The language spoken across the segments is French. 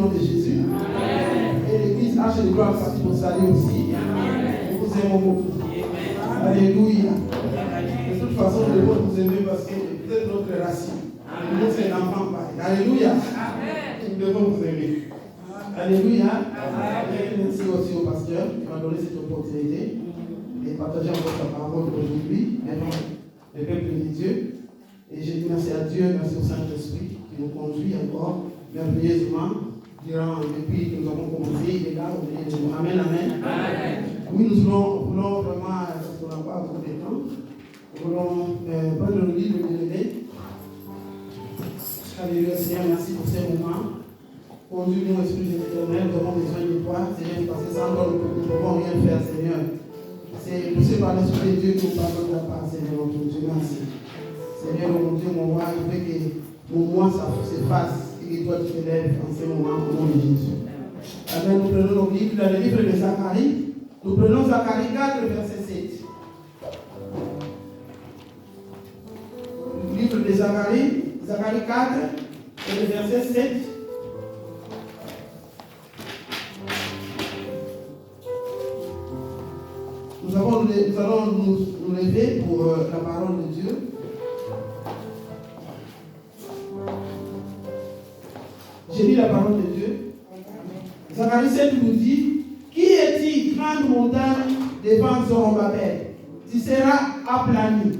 nom de Jésus. Amen. Et l'église Arche de Gloire partie pour saluer aussi. Amen. Nous vous aimons beaucoup. Amen. Alléluia. De toute façon, nous devons vous aimer parce que vous êtes notre racine. Nous sommes l'enfant pareil. Alléluia. Amen. Nous devons vous aimer. Alléluia. Amen. Merci aussi au pasteur qui m'a donné cette opportunité de partager encore sa parole aujourd'hui, maintenant le peuple de Dieu. Et je dis merci à Dieu, merci au Saint-Esprit qui nous conduit encore merveilleusement depuis que nous avons commencé. Il est là, au milieu de nous. Amen, amen. Amen. Oui, nous voulons vraiment, parce qu'on n'a pas beaucoup de temps, nous voulons prendre le livre de l'année. Alléluia, Seigneur, merci pour ces moments. Conduis-nous, Esprit de l'Éternel, nous avons besoin de toi, Seigneur, parce que sans toi, nous ne pouvons rien faire, Seigneur. C'est poussé par l'Esprit de Dieu que nous parlons de la part, Seigneur, notre Dieu, merci. Seigneur, mon Dieu, mon roi, je veux que mon moi s'efface et que toi tu te lèves en ce moment au nom de Jésus. Amen. Nous prenons nos livres, dans le livre de Zacharie. Nous prenons Zacharie 4, verset 7. Le livre de Zacharie 4, et le verset 7. Nous allons nous lever pour la parole de Dieu. J'ai lu la parole de Dieu. Zacharie 7 nous dit: qui est-il, grande montagne devant Zorobabel? Tu seras aplani.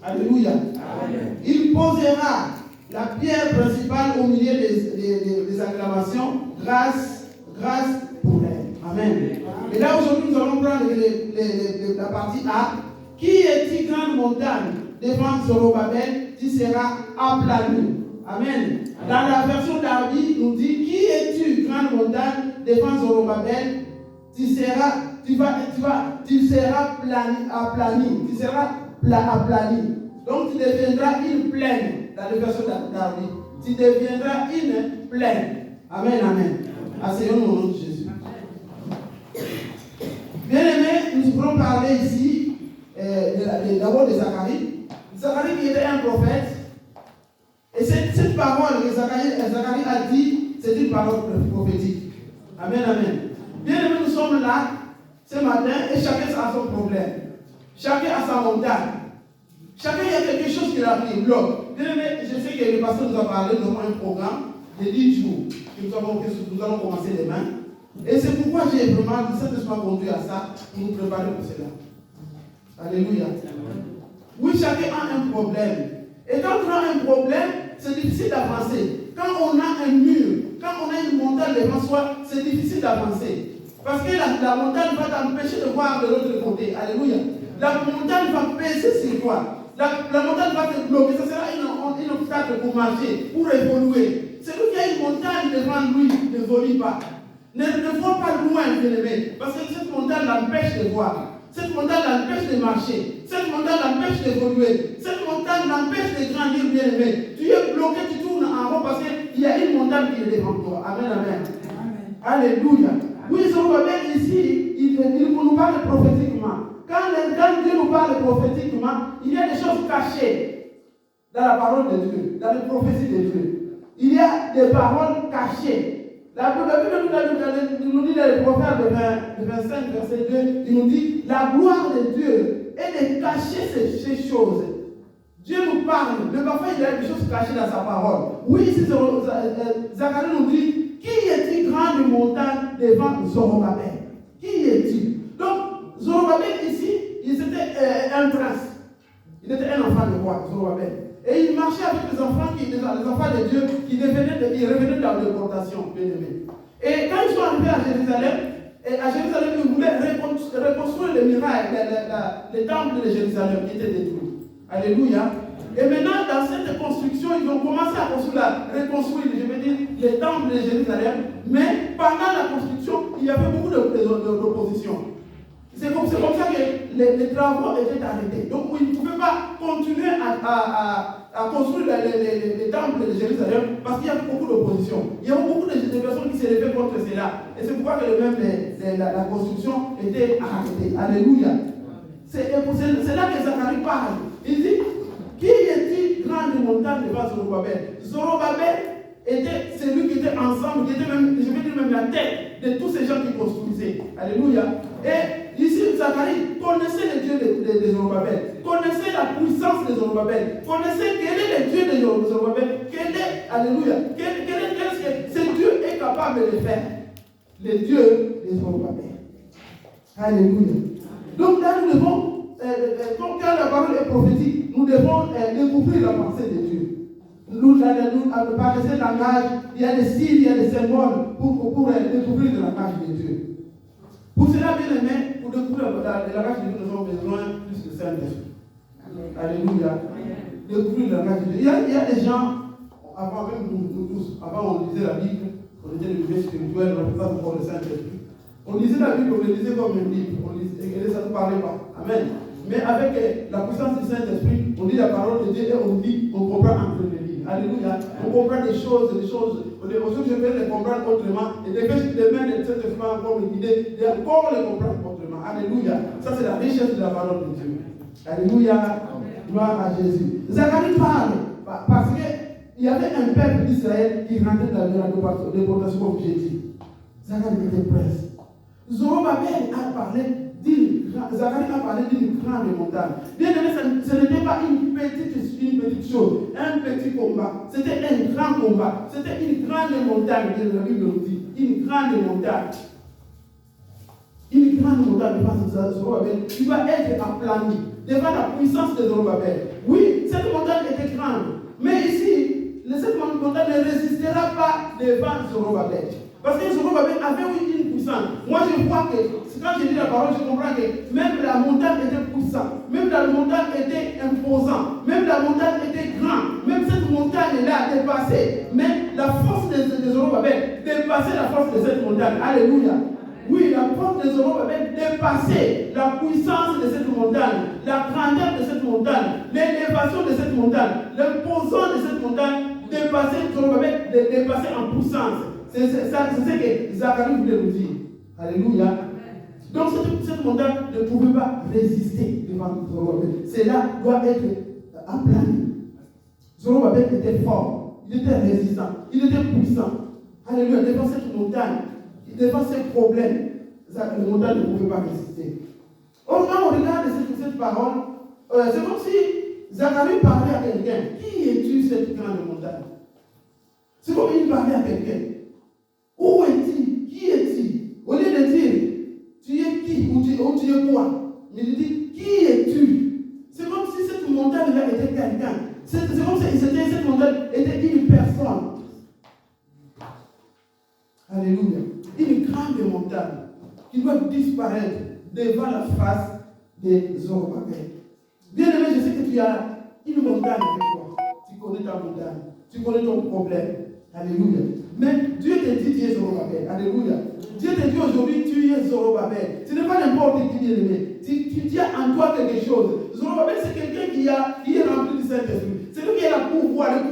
Alléluia. Amen. Il posera la pierre principale au milieu des acclamations. Grâce pour elle. Amen. Et là aujourd'hui nous allons prendre la partie A. Qui est-il, grande montagne devant Zorobabel? Tu seras aplani. Amen. Dans la version d'Arbi, nous dit: qui es-tu, grande montagne devant Zorobabel? Tu seras aplani. Tu seras aplani. Donc tu deviendras une plaine. Dans la version d'Arbi, tu deviendras une plaine. Amen, amen. Asseyons-nous au nom de Jésus. Bien aimé, nous allons parler ici d'abord de Zacharie. Zacharie qui était un prophète. Et cette parole que Zacharie a dit, c'est une parole prophétique. Amen, amen. Bien aimé, nous sommes là ce matin et chacun a son problème. Chacun a sa montagne. Chacun il y a quelque chose qui bloque. Bien aimé, je sais que le pasteur nous a parlé, nous avons un programme de 10 jours que nous allons commencer demain. Et c'est pourquoi j'ai vraiment, le Saint-Esprit m'a conduit à ça pour nous préparer pour cela. Alléluia. Oui, chacun a un problème. Et quand on a un problème, c'est difficile d'avancer. Quand on a un mur, quand on a une montagne devant soi, c'est difficile d'avancer. Parce que la montagne va t'empêcher de voir de l'autre côté. Alléluia. La montagne va peser sur toi. La montagne va te bloquer. Ça sera une obstacle pour marcher, pour évoluer. Celui qui a une montagne devant lui ne volit pas. Ne vois pas loin, bien-aimé. Parce que cette montagne l'empêche de voir. Cette montagne l'empêche de marcher. Cette montagne l'empêche d'évoluer. Cette montagne l'empêche de grandir, bien-aimé. Tu es bloqué, tu tournes en rond parce qu'il y a une montagne qui est devant toi. Amen, amen. Amen. Alléluia. Oui, Zorobabel ici, il nous parle prophétiquement. Quand Dieu nous parle prophétiquement, il y a des choses cachées dans la parole de Dieu, dans les prophéties de Dieu. Il y a des paroles cachées. La Bible nous dit dans le Proverbe 25, verset 2, il nous dit: la gloire de Dieu est de cacher ces choses. Dieu nous parle, mais parfois il y a des choses cachées dans sa parole. Oui, ici Zacharie nous dit: qui est-il, grande montagne devant Zorobabel? Qui est-il? Donc, Zorobabel ici, c'était un prince. Il était un enfant de roi, Zorobabel. Et il marchait avec les enfants de Dieu qui revenaient de la déportation, bien aimés. Et quand ils sont arrivés à Jérusalem, ils voulaient reconstruire les murailles, les temples de Jérusalem qui étaient détruits. Alléluia. Et maintenant, dans cette construction, ils ont commencé à reconstruire, les temples de Jérusalem. Mais pendant la construction, il y avait beaucoup d'opposition. C'est comme ça que les travaux étaient arrêtés. Donc, ils ne pouvaient pas continuer à construire les temples de Jérusalem parce qu'il y avait beaucoup d'opposition. Il y avait beaucoup de personnes qui se levaient contre cela. Et c'est pourquoi la construction était arrêtée. Alléluia. C'est là que Zacharie parle. Il dit: qui est-il, grande montagne devant Zorobabel? Zorobabel, était celui qui était ensemble, qui était même, je vais dire même la tête de tous ces gens qui construisaient. Alléluia. Et ici, Zacharie connaissait le Dieu de Zorobabel, connaissait la puissance de Zorobabel, connaissait quel est le Dieu de Zorobabel, quel est, alléluia, ce Dieu est capable de faire. Le Dieu de Zorobabel. Alléluia. Donc là, nous devons, quand la parole est prophétique, nous devons découvrir la pensée de Dieu. Nous, par ce langage, il y a des signes, il y a des symboles pour découvrir le langage de Dieu. Pour cela, bien aimé, pour découvrir le langage de Dieu, nous avons besoin plus de Saint-Esprit. Alléluia. Découvrir le langage de Dieu. Il y a des gens, avant même nous tous, avant on lisait la Bible, on était des bébés spirituels, on n'avait pas encore le Saint-Esprit. On lisait la Bible, on le lisait comme un livre, et ça ne parlait pas. Amen. Mais avec la puissance du Saint-Esprit, on lit la parole de Dieu et on lit, on comprend entre les lignes. Alléluia. On comprend des choses. Aujourd'hui, je vais les comprendre autrement. Et les mains de cette femme encore me guider, et encore les comprendre autrement. Alléluia. Ça, c'est la richesse de la parole de Dieu. Alléluia. Gloire à Jésus. Zacharie parle parce qu'il y avait un peuple d'Israël qui rentrait dans la déportation, comme j'ai dit. Zacharie était presse. Zorobabel a parlé Zacharie a parlé d'une grande montagne. Bien aimé, ce n'était pas une petite chose, un petit combat. C'était un grand combat. C'était une grande montagne, la Bible nous dit. Une grande montagne. Une grande montagne devant Zorobabel qui va être aplanie devant la puissance de Zorobabel. Oui, cette montagne était grande. Mais ici, cette montagne ne résistera pas devant Zorobabel. Parce que Zorobabel avait une puissance. Moi, je vois que, quand je lis la parole, je comprends que même la montagne était puissante. Même la montagne était imposante. Même la montagne était grande. Même cette montagne-là dépassait. Mais la force de Zorobabel dépassait la force de cette montagne. Alléluia. Oui, la force de Zorobabel dépassait la puissance de cette montagne, la grandeur de cette montagne, l'élévation de cette montagne, l'imposant de cette montagne dépassait Zorobabel, dépassait en puissance. C'est ce que Zacharie voulait nous dire. Alléluia. Donc cette montagne ne pouvait pas résister devant Zorobabel. Cela doit être aplani. Zorobabel était fort, il était résistant, il était puissant. Alléluia. Devant cette montagne, devant ces problèmes, la montagne ne pouvait pas résister. Or, quand on regarde cette parole, c'est comme si Zacharie parlait à quelqu'un. Qui es-tu, cette grande montagne? C'est comme il parlait à quelqu'un. Où es-tu? Qui es-tu? Au lieu de dire, tu es qui ou tu es quoi? Mais il dit, qui es-tu? C'est comme si cette montagne-là était quelqu'un. C'est comme si cette montagne était une personne. Alléluia. Une grande montagne qui doit disparaître devant la face de Zorobabel. Bien aimé, je sais que tu as une montagne avec toi. Tu connais ta montagne. Tu connais ton problème. Alléluia. Mais Dieu te dit, tu es Zorobabel. Alléluia. Dieu te dit aujourd'hui, tu es Zorobabel. Ce n'est pas n'importe qui, bien aimé. Tu as en toi quelque chose. Zorobabel, c'est quelqu'un qui est rempli du Saint-Esprit. C'est lui qui a le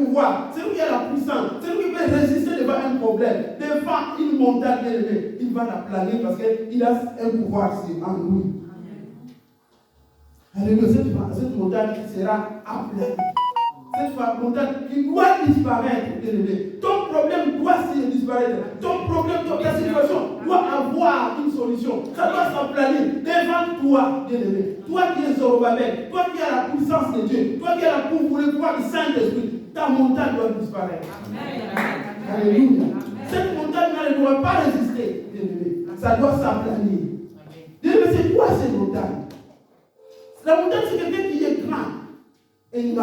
pouvoir. C'est lui qui a la puissance. C'est lui qui peut résister devant un problème. Devant une montagne, bien aimé. Il va la planer parce qu'il a un pouvoir en lui. Alléluia. Cette montagne sera aplanie. Cette montagne qui doit disparaître, bien aimé. Ton problème doit disparaître. Ton problème, ta situation doit avoir une solution. Ça doit s'aplanir devant toi, bien aimé. Toi qui es Zorobabel, toi qui as la puissance de Dieu, toi qui as le pouvoir du Saint-Esprit, ta montagne doit disparaître. Amen. Alléluia. Cette montagne-là ne doit pas résister, bien aimé. Ça doit s'aplanir. Bien aimé, c'est quoi cette montagne? La montagne, c'est quelqu'un qui est grand. Quelque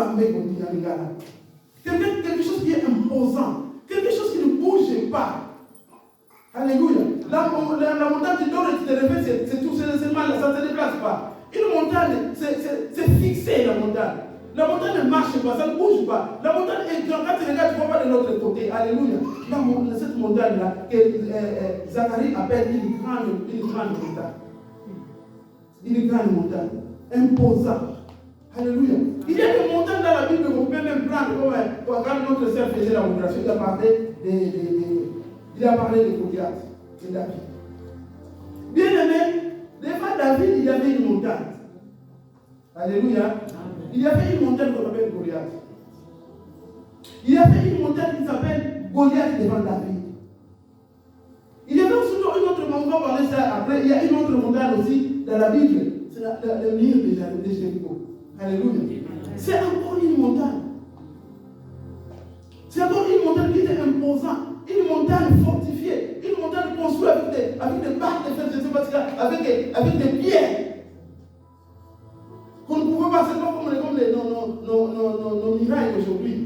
chose qui est imposant, quelque chose qui ne bouge pas. Alléluia. La montagne, tu dors et tu te réveilles, c'est tout, c'est mal, ça ne se déplace pas. Une montagne, c'est fixé la montagne. La montagne ne marche pas, ça ne bouge pas. La montagne est grande, quand tu regardes, tu ne vois pas de l'autre côté. Alléluia. Cette montagne-là, que Zacharie appelle une grande montagne. Une grande montagne, imposante. Alléluia. Il y a des montagnes dans la Bible qu'on peut même prendre comme quand notre sœur faisait la modération, il a parlé de Goliath, de David. Bien aimé, devant David, il y avait une montagne. Alléluia. Il y avait une montagne qu'on appelle Goliath. Il y avait une montagne qui s'appelle Goliath devant David. Il y avait aussi une autre montagne, on va parler ça après. Il y a une autre montagne aussi dans la Bible. C'est le mur de Jéricho. Alléluia. C'est encore une montagne. C'est encore une montagne qui était imposante. Une montagne fortifiée. Une montagne construite avec des barres de fer, je ne sais pas ce avec des pierres. Qu'on ne pouvait pas, c'est pas comme nos murailles aujourd'hui.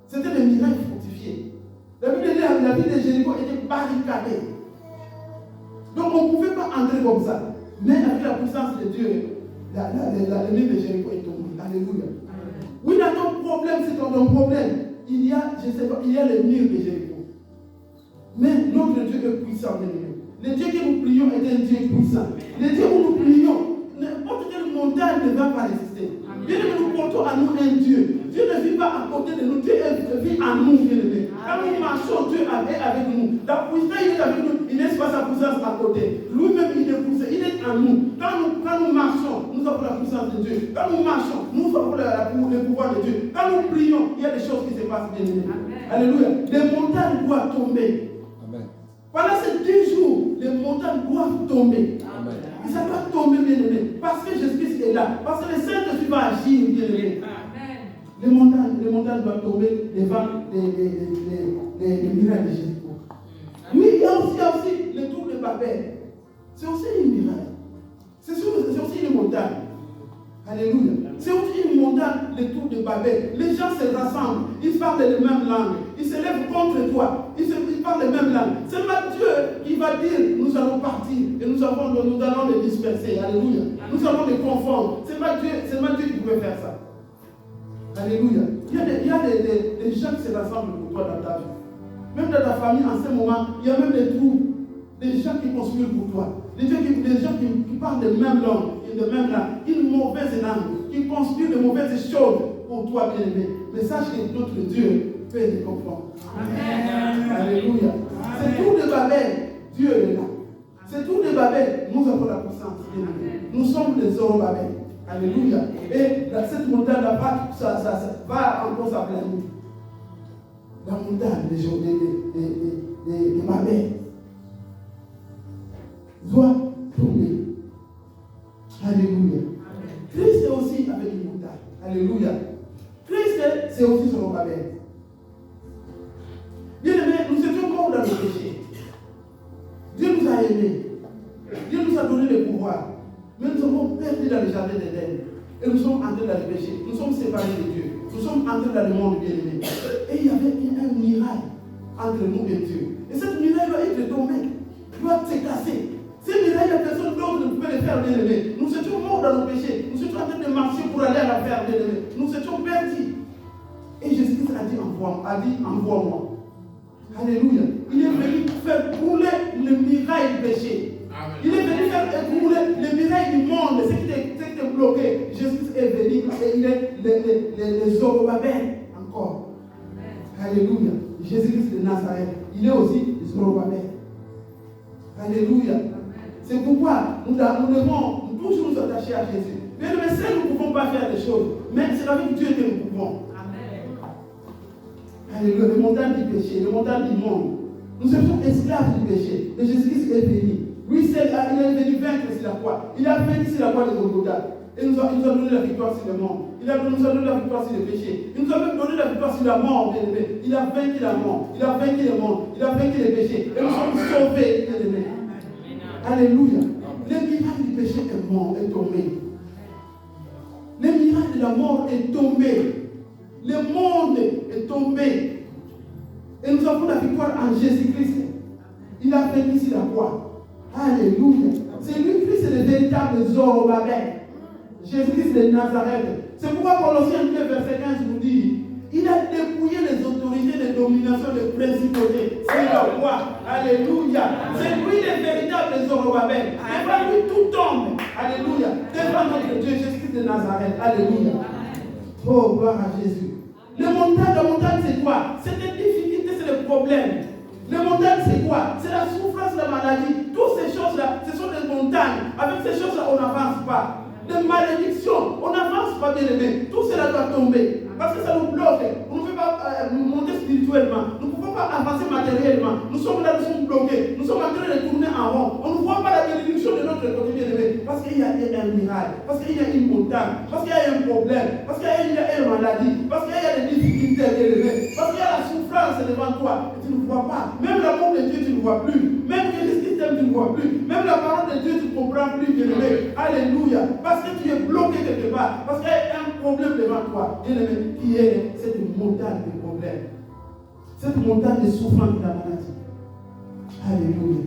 C'était des murailles fortifiées. La ville de Jéricho était barricadée. Donc on ne pouvait pas entrer comme ça. Mais avec la puissance de Dieu, la ville de Jéricho est tombée. Alléluia. Oui, dans ton problème, c'est ton problème. Il y a, je sais pas, il y a le mur de Jéricho. Mais notre Dieu est puissant, bien aimé. Le Dieu que nous prions est un Dieu puissant. Le Dieu où nous prions, n'importe quelle montagne ne va pas résister. Bien aimé, nous portons à nous un Dieu. Dieu ne vit pas à côté de nous, Dieu vit en nous, bien aimé. Quand nous marchons, Dieu est avec nous. La puissance, il est avec nous, il n'est pas sa puissance à côté. Lui-même, il est poussé, il est en nous. Quand nous marchons, nous avons la puissance de Dieu. Quand nous marchons, nous avons le pouvoir de Dieu. Quand nous prions, il y a des choses qui se passent, bien aimé. Alléluia. Les montagnes doivent tomber. Amen. Pendant ces 10 jours, les montagnes doivent tomber. Amen. Et ça doit tomber, bien aimé. Parce que Jésus-Christ est là. Parce que le Saint-Esprit va agir, bien aimé. Les montagnes doivent tomber devant les murailles de Jéricho. Oui, il y a aussi le tour de Babel. C'est aussi une muraille. C'est aussi une montagne. Alléluia. C'est aussi une montagne, le tour de Babel. Les gens se rassemblent, ils parlent les mêmes langues, ils se lèvent contre toi, ils parlent les mêmes langues. C'est pas Dieu qui va dire nous allons partir et nous allons les disperser. Alléluia. Nous allons les confondre. C'est pas Dieu qui pouvait faire ça. Alléluia. Il y a des gens qui se rassemblent pour toi dans ta vie. Même dans ta famille, en ce moment, il y a même des trous, des gens qui conspirent pour toi. Des gens qui parlent de même langue, une mauvaise langue, qui conspirent de mauvaises choses pour toi, bien-aimé. Mais sache que notre Dieu peut te confondre. Amen. Alléluia. C'est tout de Babel, Dieu est là. C'est tout de Babel, nous avons la puissance, bien-aimé. Nous sommes des Zorobabel. Alléluia. Et cette montagne-là va encore s'aplanir. La montagne de Babel doit tomber. Alléluia. Christ est aussi avec une montagne. Alléluia. Christ, c'est aussi sur le Babel. Bien aimé, nous étions morts dans le péché. Dieu nous a aimés. Dieu nous a donné le pouvoir. Mais nous sommes perdus dans le jardin d'Éden. Et nous sommes entrés dans le péché. Nous sommes séparés de Dieu. Nous sommes entrés dans le monde bien-aimé. Et il y avait un miracle entre nous et Dieu. Et cette miracle doit être tombée. Doit se casser. Ces miracles, personne d'autre ne pouvait les faire, bien-aimés. Nous étions morts dans nos péchés. Nous étions en train de marcher pour aller à la faire, bien-aimés. Nous étions perdus. Et Jésus-Christ a dit envoie-moi. Alléluia. Il est venu faire couler le miracle du péché. Amen. Il est venu faire couler le miracle du monde. Ce qui était bloqué. Jésus-Christ est venu et il est les Zorobabel encore. Amen. Alléluia. Jésus-Christ de Nazareth. Il est aussi les Zorobabel. Alléluia. C'est pourquoi nous devons toujours nous attacher à Jésus. Mais seul, nous ne pouvons pas faire des choses. Mais c'est avec Dieu que nous pouvons. Amen. Alléluia. Les montagnes du péché, les montagnes du monde. Nous sommes esclaves du péché. Mais Jésus-Christ est venu. Lui, il est venu vaincre sur la croix. Il a vaincu sur la croix de Golgotha. Et il nous a donné la victoire sur le monde. Il nous a donné la victoire sur le péché. Il nous a même donné la victoire sur la mort, bien-aimé. Il a vaincu la mort. Il a vaincu le monde. Il a vaincu les péchés. Et nous sommes sauvés, bien-aimé. Alléluia. Le miracle du péché est tombé. Le miracle de la mort est tombé. Le monde est tombé. Et nous avons la victoire en Jésus-Christ. Il a vaincu sur la croix. Alléluia. C'est lui, Christ, c'est le véritable Zorobabel. Jésus-Christ de Nazareth. C'est pourquoi Colossiens 2, verset 15 nous dit il a dépouillé les autorités de domination de principauté. C'est la croix. Alléluia. C'est lui le véritable Zorobabel. Devant lui tout tombe. Alléluia. Devant notre Dieu, Jésus-Christ de Nazareth. Alléluia. Oh, gloire à Jésus. La montagne, c'est quoi? C'est des difficultés, c'est des problèmes. Les montagnes, c'est quoi? C'est la souffrance, la maladie. Toutes ces choses-là, ce sont des montagnes. Avec ces choses-là, on n'avance pas. Des malédictions, on n'avance pas, bien aimé. Tout cela doit tomber. Parce que ça nous bloque. On ne peut pas monter spirituellement. Nous ne pouvons pas avancer matériellement. Nous sommes là, nous sommes bloqués. Nous sommes en train de tourner en rond. On ne voit pas la bénédiction de notre côté bien-aimé. Parce qu'il y a un miracle. Parce qu'il y a une montagne. Parce qu'il y a un problème. Parce qu'il y a une maladie. Parce qu'il y a des difficultés bien-aimé. Parce qu'il y a la souffrance devant toi. Et tu ne vois pas. Même l'amour de Dieu, tu ne vois plus. Même Jésus t'aime, tu ne vois plus. Même la parole de Dieu, tu ne comprends plus bien-aimé. Alléluia. Parce que tu es bloqué quelque part. Parce qu'il y a un problème devant toi. Bien-aimé, qui est cette montagne de problèmes. Cette montagne de souffrance de la maladie. Alléluia.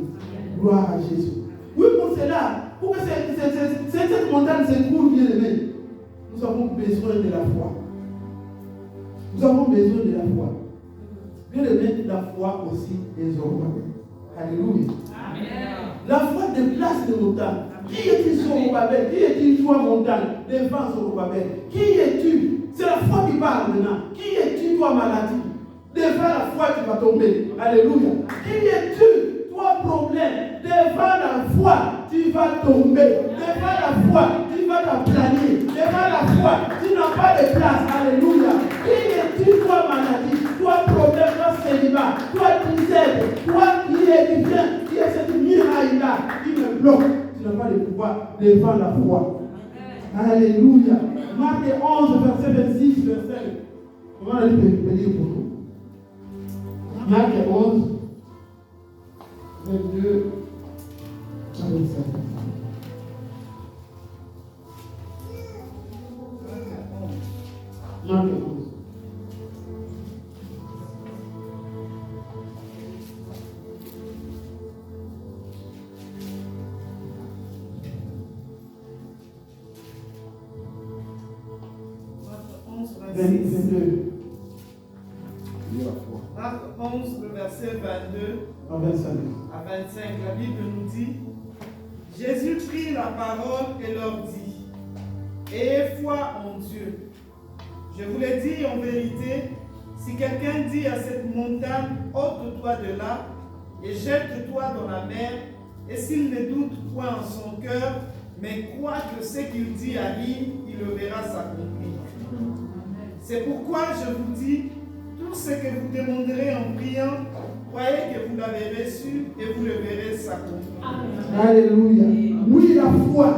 Gloire à Jésus. Oui, pour cela, pour que cette montagne s'écoule, bien aimé, nous avons besoin de la foi. Nous avons besoin de la foi. Bien aimé, la foi aussi est Zorobabel. Alléluia. Amen. La foi déplace les montagnes. Qui es-tu Zorobabel? Qui es-tu toi montagne? Devant Zorobabel. Qui es-tu? C'est la foi qui parle maintenant. Qui es-tu toi maladie? Devant la foi, tu vas tomber. Alléluia. Qui es-tu, toi, problème? Devant la foi, tu vas tomber. Devant la foi, tu vas t'aplanir. Devant la foi, tu n'as pas de place. Alléluia. Qui es-tu, toi, maladie? Toi, problème, toi, célibat. Toi, misère. Toi, qui est cette miraille-là, qui me bloque. Tu n'as pas de pouvoir devant la foi. Alléluia. Marc 11, verset 26, verset. Comment on peut lire pour nous? Marc 11, 22 à 25. Marc 11. Marc 11, le verset 22 à 25. La Bible nous dit: Jésus prit la parole et leur dit: ayez foi en Dieu. Je vous l'ai dit en vérité, si quelqu'un dit à cette montagne, ôte-toi de là et jette-toi dans la mer, et s'il ne doute point en son cœur, mais croit que ce qu'il dit arrive, il le verra s'accomplir. C'est pourquoi je vous dis, tout ce que vous demanderez en priant, croyez que vous l'avez reçu et vous le verrez s'accomplir. Alléluia. Oui, la foi.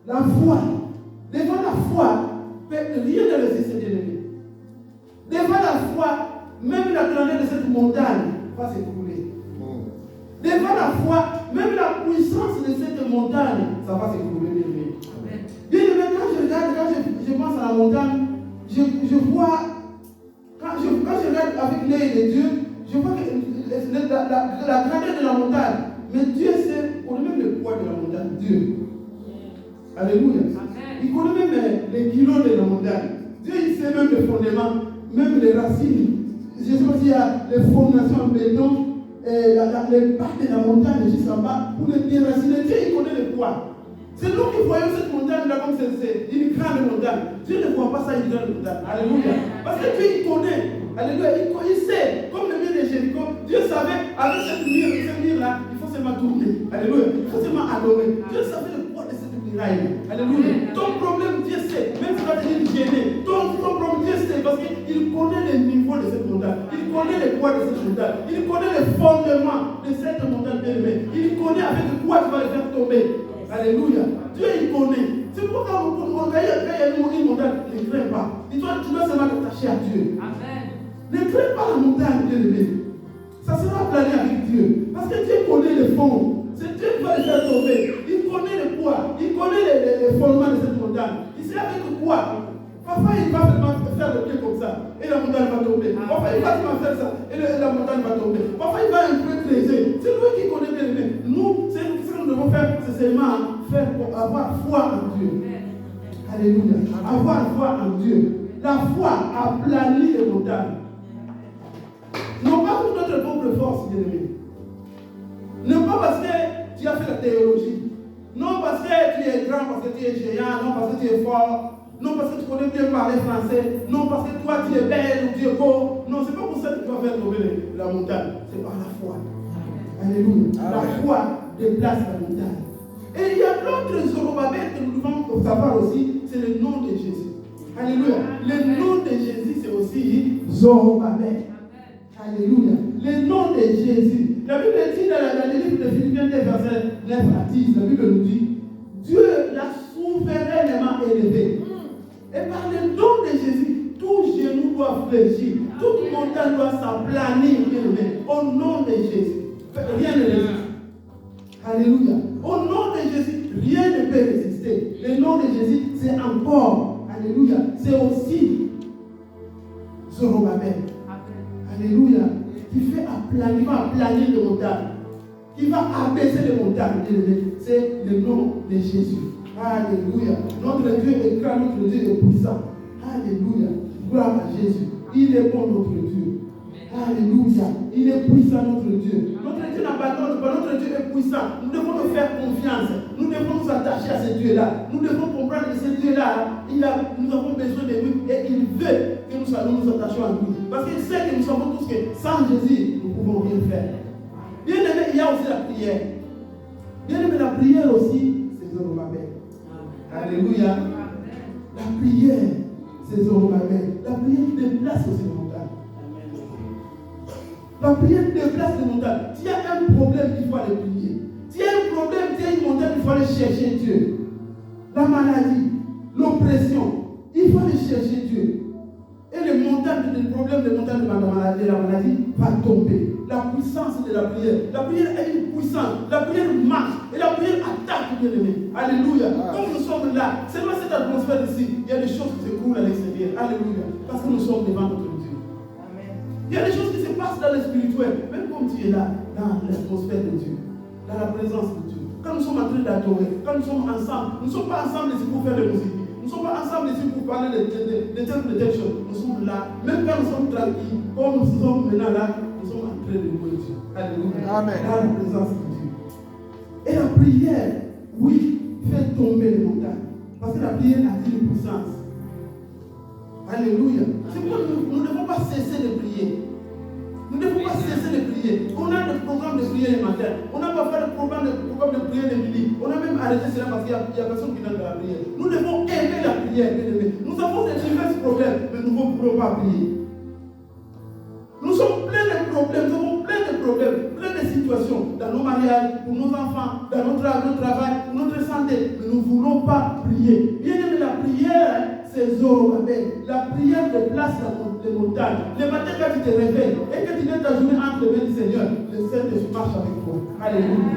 La foi. Devant la foi, rien ne résiste, bien-aimé. Devant la foi, même la grandeur de cette montagne va s'écrouler. Devant la foi, même la puissance de cette montagne, ça va s'écrouler, bien-aimé. Bien-aimé, quand je regarde, quand je pense à la montagne, je vois, quand je regarde avec l'œil de Dieu, je vois que la grandeur de la montagne, mais Dieu sait, on connaît même le poids de la montagne, Dieu. Alléluia. Il connaît même les kilos de la montagne. Dieu, il sait même les fondements, même les racines. Je ne sais pas s'il y a les fondations en béton, les bacs de la montagne juste en bas, pour les déraciner. Dieu, il connaît le poids. C'est nous qui voyons cette montagne-là comme c'est une grande montagne. Dieu ne voit pas ça, une grande montagne. Alléluia. Parce que Dieu, il connaît. Alléluia. Il sait. Comme le mur de Jéricho, Dieu savait, avec cette mur-là, il faut seulement tourner. Alléluia. Il faut seulement adorer. Dieu savait le poids de cette muraille. Alléluia. Ton problème, Dieu sait. Même si tu vas te gêner, ton problème, Dieu sait. Parce qu'il connaît le niveau de cette montagne. Il connaît le poids de cette montagne. Il connaît le fondement de cette montagne bien-aimée. Il connaît avec quoi tu vas le faire tomber. Alléluia. Dieu, il connaît. C'est pourquoi quand il y a une montagne, ne crains pas. Dis-toi, tu dois seulement t'attacher à Dieu. Amen. Ne crains pas la montagne, bien-aimé. Ça sera plané avec Dieu. Parce que Dieu connaît le fond. C'est Dieu qui va le faire tomber. Il connaît le poids. Il connaît les fondements de cette montagne. Il sait avec quoi. Parfois, il va faire le pied comme ça. Et la montagne va tomber. Parfois, il va faire ça. Et la montagne va tomber. Parfois, il va un peu creuser. C'est lui qui connaît bien aimé. Nous, ce que nous devons faire, c'est seulement faire pour avoir foi en Dieu. Alléluia. Avoir foi en Dieu. La foi aplanit les montagnes. Non pas pour notre propre force, bien aimé. Non pas parce que tu as fait la théologie. Non parce que tu es grand, parce que tu es géant. Non parce que tu es fort. Non parce que tu connais bien parler français. Non parce que toi tu es belle ou tu es beau. Non, c'est pas pour ça que tu vas faire tomber la montagne. C'est par la foi. Alléluia. La foi déplace la montagne. Et il y a l'autre Zorobabel que nous devons savoir aussi, c'est le nom de Jésus. Alléluia. Le nom de Jésus, c'est aussi Zorobabel. Alléluia. le nom de Jésus. La Bible dit dans le livre de Philippiens 2, verset 9 à 10, la Bible nous dit, Dieu l'a souverainement élevé. Et par le nom de Jésus, tout genou doit fléchir, toute montagne doit s'aplanir, au nom de Jésus. Rien ne résiste. Alléluia. Au nom de Jésus, rien ne peut résister. Le nom de Jésus, c'est encore, alléluia, c'est aussi Zorobabel. Alléluia. Qui fait aplanir les montagnes. Qui va abaisser les montagnes. C'est le nom de Jésus. Alléluia. Notre Dieu est grand, notre Dieu est puissant. Alléluia. Gloire à Jésus. Il est bon, notre Dieu. Alléluia. Il est puissant, notre Dieu. Notre Dieu n'abandonne pas. Notre Dieu est puissant. Nous devons nous faire confiance. Nous devons nous attacher à ce Dieu-là. Nous devons comprendre que ce Dieu-là, nous avons besoin de lui et il veut que nous attachions à lui. Parce qu'il sait que nous savons tous que sans Jésus, nous ne pouvons rien faire. Bien aimé, il y a aussi la prière. Bien aimé, la prière aussi, c'est Zorobabel. Alléluia. La prière, c'est Zorobabel. La prière déplace aussi les montagnes. La prière déplace les montagnes. S'il y a un problème, il faut aller prier. S'il y a un problème, s'il y a une montagne, il faut aller chercher Dieu. La maladie, l'oppression, il faut aller chercher Dieu. Et les montagnes, les problèmes des montagnes de la maladie va tomber. La puissance de la prière. La prière est une puissance. La prière marche. Et la prière attaque, bien aimé. Alléluia. Comme nous sommes là, c'est dans cette atmosphère ici, il y a des choses qui se coulent à l'extérieur. Alléluia. Parce que nous sommes devant notre Dieu. Amen. Il y a des choses qui se passent dans le spirituel. Même comme tu es là, dans l'atmosphère de Dieu. Dans la présence de Dieu. Quand nous sommes en train d'adorer, quand nous sommes ensemble, nous ne sommes pas ensemble ici pour faire de la musique. Nous ne sommes pas ensemble ici pour parler de telle chose. Nous sommes là, même quand nous sommes tranquilles, comme nous sommes maintenant là, nous sommes en train de louer Dieu. Alléluia. Amen. Dans la présence de Dieu. Et la prière, oui, fait tomber les montagnes. Parce que la prière a une puissance. Alléluia. C'est pourquoi nous ne devons pas cesser de prier. Nous ne devons pas cesser de prier. On a le programme de prière le matin. On n'a pas fait le programme de prière le midi. On a même arrêté cela parce qu'il y a personne qui donne de la prière. Nous devons aimer la prière, bien aimé. Nous avons des divers problèmes, mais nous ne pouvons pas prier. Nous sommes pleins de problèmes, nous avons plein de problèmes, plein de situations dans nos mariages, pour nos enfants, dans notre travail, pour notre santé. Mais nous ne voulons pas prier. Bien aimé, la prière, c'est Zorobabel. La prière déplace les montagnes. Le matin, quand tu te réveilles et que tu mets ta journée entre les mains du Seigneur, le Saint-Esprit marche avec toi. Alléluia.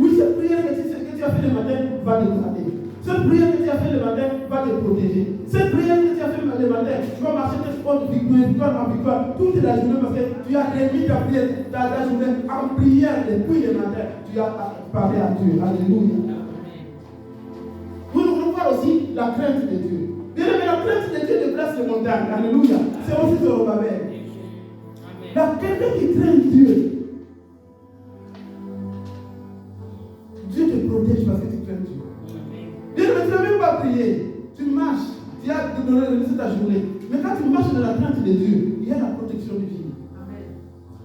Oui, cette prière que tu as fait le matin va te garder. Cette prière que tu as fait le matin va te protéger. Cette prière que tu as fait le matin, tu vas marcher tes sports de victoire en victoire toute la journée parce que tu as remis ta prière, ta journée en prière depuis le matin. Tu as parlé à Dieu. Alléluia. Nous voulons voir aussi la crainte de Dieu. Bien aimé, la crainte de Dieu déplace les montagnes. Alléluia. C'est aussi Zorobabel. Quelqu'un qui craint Dieu, Dieu te protège parce que tu crains Dieu. Bien aimé, tu n'as même pas prié. Tu marches, tu as donné ta journée. Mais quand tu marches dans la crainte de Dieu, il y a la protection divine.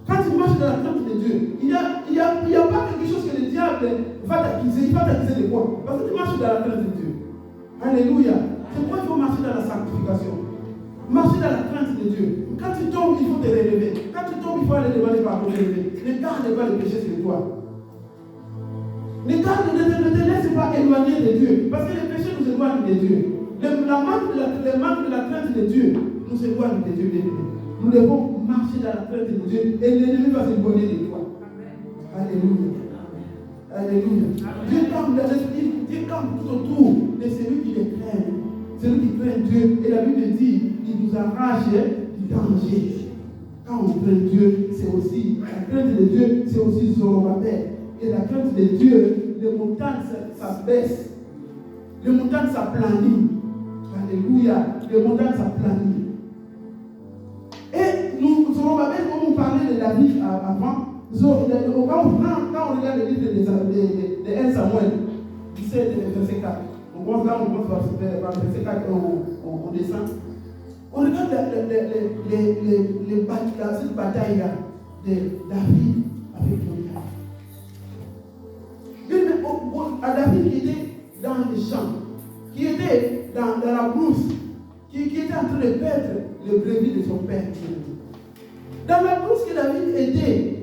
Quand tu marches dans la crainte de Dieu, il n'y a pas quelque chose que le diable va t'accuser. Il va t'accuser de quoi? Parce que tu marches dans la crainte de Dieu. Alléluia. C'est pourquoi il faut marcher dans la sanctification. Marcher dans la crainte de Dieu. Quand tu tombes, il faut te relever. Quand tu tombes, il faut aller demander pardon. Ne garde pas le péché sur toi. Ne te laisse pas éloigner de Dieu. Parce que le péché nous éloigne de Dieu. Le manque de la crainte de Dieu nous éloigne de Dieu. Nous devons marcher dans la crainte de Dieu. Et l'ennemi va s'éloigner de toi. Alléluia. Alléluia. Dieu campe dans l'esprit. Dieu campe tout autour de celui qui le craint. Celui qui craint Dieu. Et la Bible dit, il nous arrache du danger. Quand on craint Dieu, c'est aussi, la crainte de Dieu, c'est aussi Zorobabel. Et la crainte de Dieu, les montagnes s'abaissent. Les montagnes s'aplanissent. Alléluia. Les montagnes s'aplanissent. Et nous, Zorobabel, comme on parlait de David avant, quand on regarde le livre de 1 Samuel, 17, verset 4, on commence là, on commence par verset 4, on descend. On regarde cette bataille-là de David avec Goliath. À David qui était dans les champs, qui était dans la brousse, qui était en train de perdre le brebis de son père. Dans la brousse que David était,